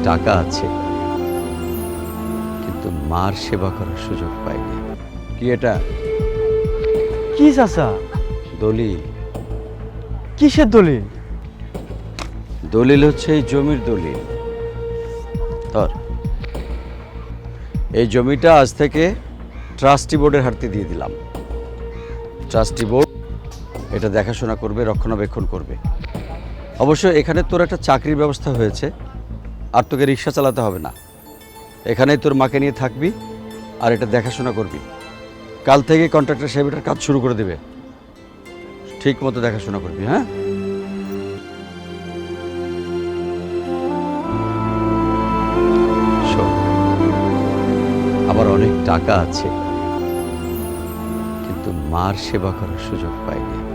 টাকা আছে, কিন্তু মার সেবা করার সুযোগ পাইনি। কি এটা? কি চাচা? দলিল। কিসের দলিল? দলিল হচ্ছে এই জমির দলিল। ধর, এই জমিটা আজ থেকে ট্রাস্টি বোর্ডের হাতে দিয়ে দিলাম। ট্রাস্টি বোর্ড এটা দেখাশোনা করবে, রক্ষণাবেক্ষণ করবে। অবশ্য এখানে তোর একটা চাকরির ব্যবস্থা হয়েছে, আর তোকে রিক্সা চালাতে হবে না। এখানেই তোর মাকে নিয়ে থাকবি আর এটা দেখাশোনা করবি। কাল থেকে কন্ট্রাক্টর সাহেব এটার কাজ শুরু করে দেবে। ঠিক মতো দেখাশোনা করবি, হ্যাঁ? শোন, আমার অনেক টাকা আছে, কিন্তু মার সেবা করার সুযোগ পাইনি।